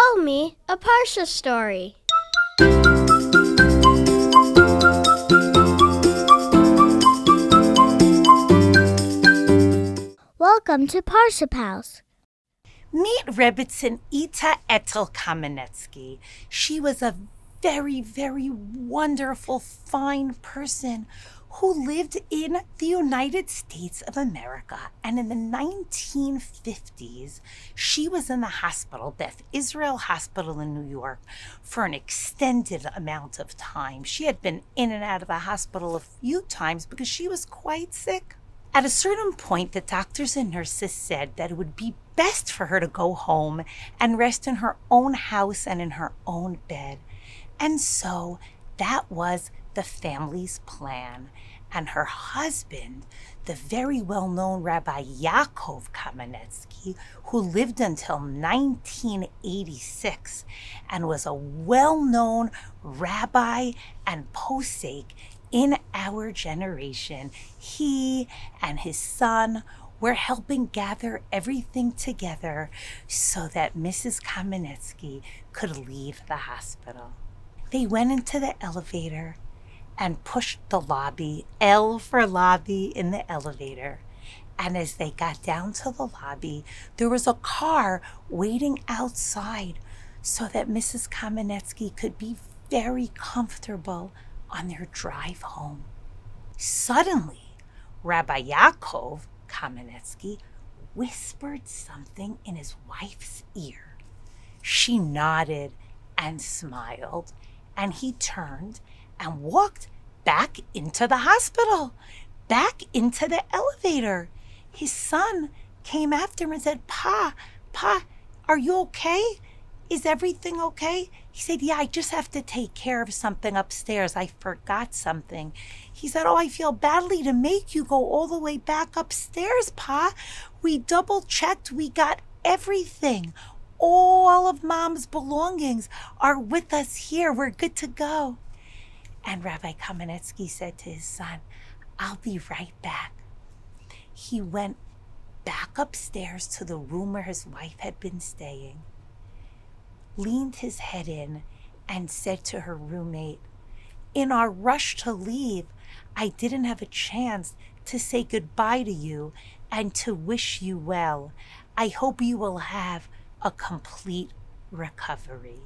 Tell me a Parsha story. Welcome to Parsha House. Meet Rebbetzin Ita Etel Kamenetsky. She was a very, very wonderful, fine person who lived in the United States of America. And in the 1950s, she was in the hospital, Beth Israel Hospital in New York, for an extended amount of time. She had been in and out of the hospital a few times because she was quite sick. At a certain point, the doctors and nurses said that it would be best for her to go home and rest in her own house and in her own bed. And so that was the family's plan. And her husband, the very well-known Rabbi Yaakov Kamenetsky, who lived until 1986 and was a well-known rabbi and posek in our generation, he and his son were helping gather everything together so that Mrs. Kamenetsky could leave the hospital. They went into the elevator and pushed the lobby, L for lobby in the elevator. And as they got down to the lobby, there was a car waiting outside so that Mrs. Kamenetsky could be very comfortable on their drive home. Suddenly, Rabbi Yaakov Kamenetsky whispered something in his wife's ear. She nodded and smiled, and he turned and walked back into the hospital, back into the elevator. His son came after him and said, Pa, are you okay? Is everything okay? He said, yeah, I just have to take care of something upstairs. I forgot something. He said, I feel badly to make you go all the way back upstairs, Pa. We double-checked. We got everything. All of Mom's belongings are with us here. We're good to go. And Rabbi Kamenetsky said to his son, I'll be right back. He went back upstairs to the room where his wife had been staying, leaned his head in, and said to her roommate, in our rush to leave, I didn't have a chance to say goodbye to you and to wish you well. I hope you will have a complete recovery.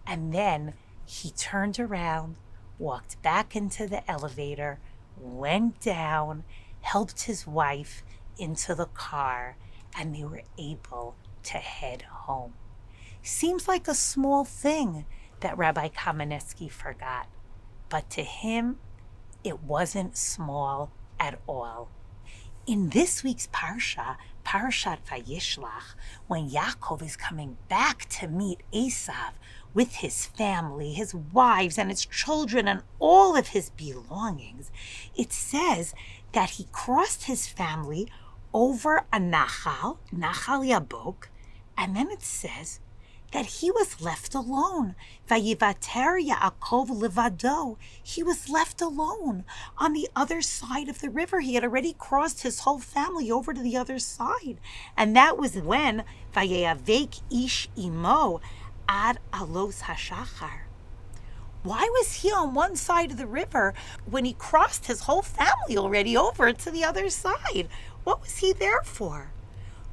And then he turned around, walked back into the elevator, went down, helped his wife into the car, and they were able to head home. Seems like a small thing that Rabbi Kamenetsky forgot, but to him, it wasn't small at all. In this week's Parsha, Parashat Vayishlach, when Yaakov is coming back to meet Esau with his family, his wives and his children and all of his belongings, it says that he crossed his family over a Nachal Yabok, and then it says that he was left alone. Vayivater Yaakov levado. He was left alone on the other side of the river. He had already crossed his whole family over to the other side. And that was when Vayavek ish imo ad alos hashachar. Why was he on one side of the river when he crossed his whole family already over to the other side? What was he there for?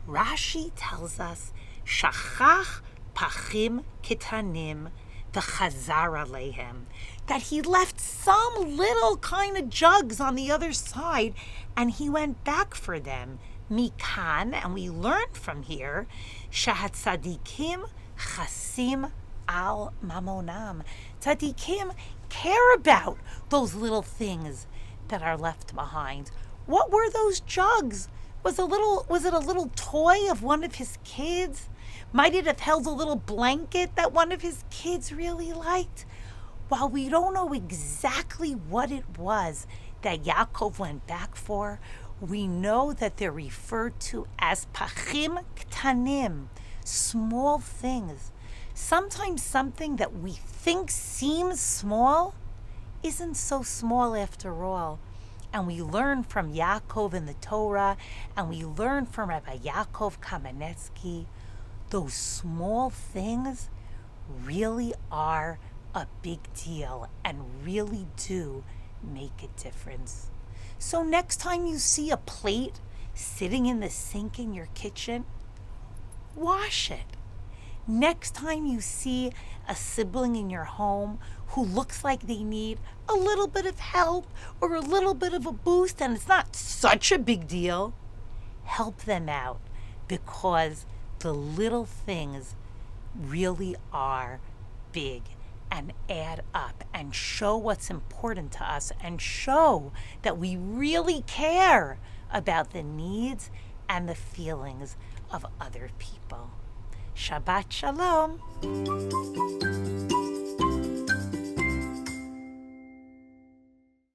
Rashi tells us, Shachach pachim kitanim v'chazar alehem, that he left some little kind of jugs on the other side and he went back for them. Mikan, and we learn from here, shahat tzadikim chasim al mamonam. Tzadikim care about those little things that are left behind. What were those jugs? Was it a little toy of one of his kids? Might it have held a little blanket that one of his kids really liked? While we don't know exactly what it was that Yaakov went back for, we know that they're referred to as pachim ktanim, small things. Sometimes something that we think seems small isn't so small after all. And we learn from Yaakov in the Torah, and we learn from Rabbi Yaakov Kamenetsky, those small things really are a big deal and really do make a difference. So next time you see a plate sitting in the sink in your kitchen, wash it. Next time you see a sibling in your home who looks like they need a little bit of help or a little bit of a boost and it's not such a big deal, help them out, because the little things really are big and add up and show what's important to us and show that we really care about the needs and the feelings of other people. Shabbat Shalom.